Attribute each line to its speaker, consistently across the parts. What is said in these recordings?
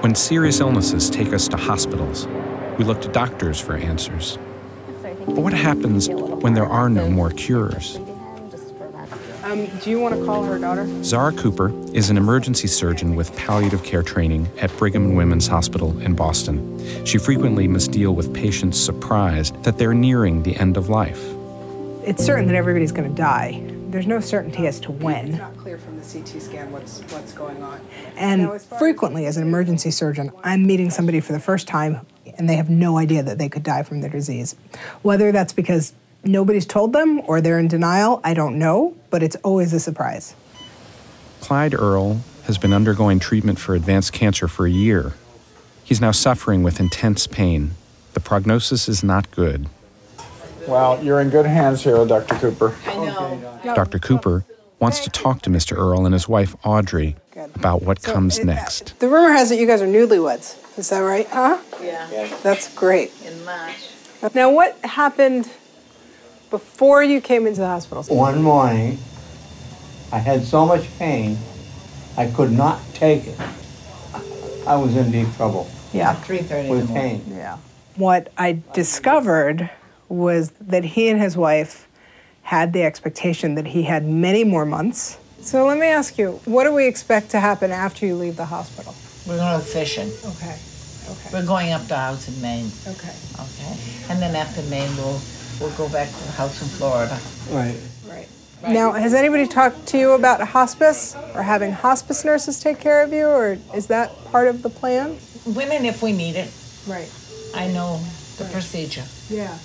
Speaker 1: When serious illnesses take us to hospitals, we look to doctors for answers. But what happens when there are no more cures?
Speaker 2: Do you want to call her daughter?
Speaker 1: Zara Cooper is an emergency surgeon with palliative care training at Brigham and Women's Hospital in Boston. She frequently must deal with patients surprised that they're nearing the end of life.
Speaker 2: It's certain that everybody's going to die. There's no certainty as to when.
Speaker 3: It's not clear from the CT scan what's going on.
Speaker 2: And frequently, as an emergency surgeon, I'm meeting somebody for the first time and they have no idea that they could die from their disease. Whether that's because nobody's told them or they're in denial, I don't know, but it's always a surprise.
Speaker 1: Clyde Earle has been undergoing treatment for advanced cancer for a year. He's now suffering with intense pain. The prognosis is not good.
Speaker 4: Well, you're in good hands here, Dr. Cooper.
Speaker 3: I know.
Speaker 1: Dr. Cooper wants to talk to Mr. Earle and his wife, Audrey, about what comes next.
Speaker 2: The rumor has it you guys are newlyweds. Is that right? Huh?
Speaker 3: Yeah.
Speaker 2: That's great.
Speaker 3: In March.
Speaker 2: Now, what happened before you came into the hospital?
Speaker 5: One morning, I had so much pain, I could not take it. I was in deep trouble.
Speaker 2: Yeah.
Speaker 3: 3:30
Speaker 5: with pain.
Speaker 2: Yeah. What I discovered was that he and his wife had the expectation that he had many more months. So let me ask you, what do we expect to happen after you leave the hospital?
Speaker 6: We're going fishing.
Speaker 2: Okay.
Speaker 6: We're going up to a house in Maine.
Speaker 2: Okay.
Speaker 6: And then after Maine, we'll go back to the house in Florida.
Speaker 5: Right.
Speaker 2: Now, has anybody talked to you about a hospice or having hospice nurses take care of you, or is that part of the plan?
Speaker 6: Women, if we need it.
Speaker 2: Right.
Speaker 6: I know the procedure.
Speaker 2: Yeah.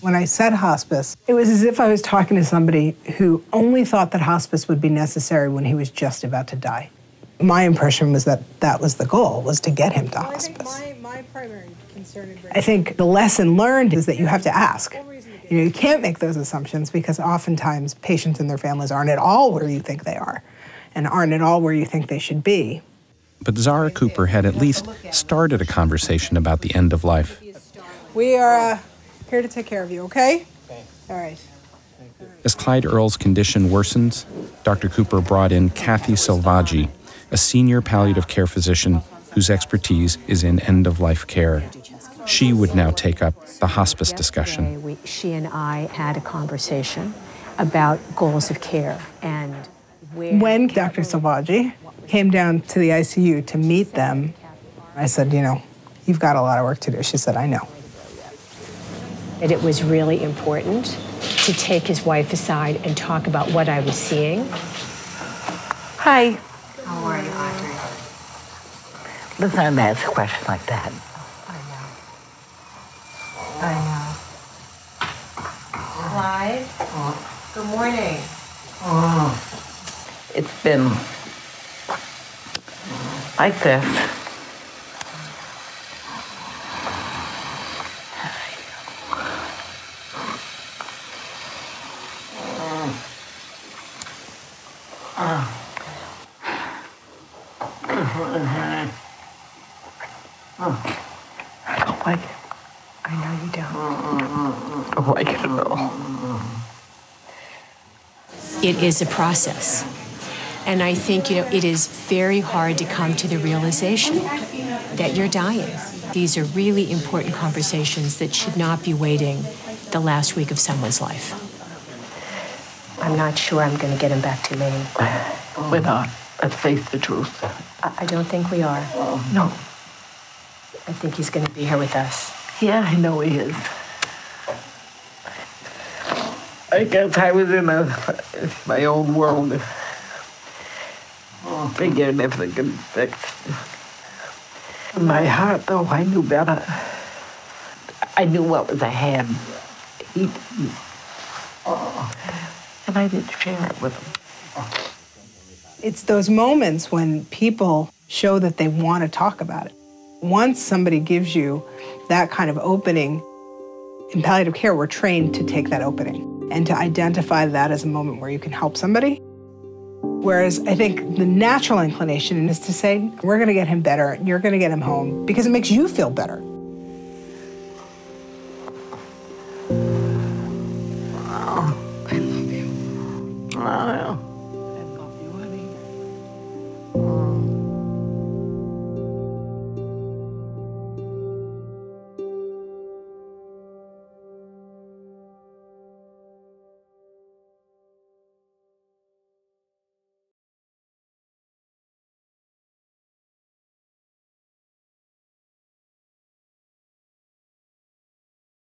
Speaker 2: When I said hospice, it was as if I was talking to somebody who only thought that hospice would be necessary when he was just about to die. My impression was that that was the goal, was to get him to hospice. I think my primary concern is...
Speaker 7: I think the lesson learned is that you have to ask. You know, you can't make those assumptions because oftentimes patients and their families aren't at all where you think they are and aren't at all where you think they should be.
Speaker 1: But Zara Cooper had at least started a conversation about the end of life.
Speaker 2: We are here to take care of you, okay? All right.
Speaker 1: As Clyde Earle's condition worsens, Dr. Cooper brought in Kathy Selvaggi, a senior palliative care physician whose expertise is in end-of-life care. She would now take up the hospice discussion.
Speaker 8: She and I had a conversation about goals of care and
Speaker 7: when Dr. Selvaggi came down to the ICU to meet them, I said, you know, you've got a lot of work to do. She said, I know.
Speaker 8: It was really important to take his wife aside and talk about what I was seeing.
Speaker 6: Hi.
Speaker 8: How are you, Audrey?
Speaker 6: Let's not ask a question like that.
Speaker 8: I know. Clyde? Good morning.
Speaker 6: It's been like this. I don't like it.
Speaker 8: I know you don't.
Speaker 6: I don't like it at all.
Speaker 8: It is a process. And I think, you know, it is very hard to come to the realization that you're dying. These are really important conversations that should not be waiting the last week of someone's life. I'm not sure I'm going to get him back to Maine.
Speaker 6: We're not. Let's face the truth.
Speaker 8: I don't think we are.
Speaker 6: No.
Speaker 8: I think he's going to be here with us.
Speaker 6: Yeah, I know he is. I guess I was in my own world. Figuring everything could be fixed. In my heart, though, I knew better. I knew what was ahead. He didn't. And I didn't share it with him.
Speaker 7: It's those moments when people show that they want to talk about it. Once somebody gives you that kind of opening, in palliative care, we're trained to take that opening and to identify that as a moment where you can help somebody. Whereas I think the natural inclination is to say, we're going to get him better, you're going to get him home, because it makes you feel better.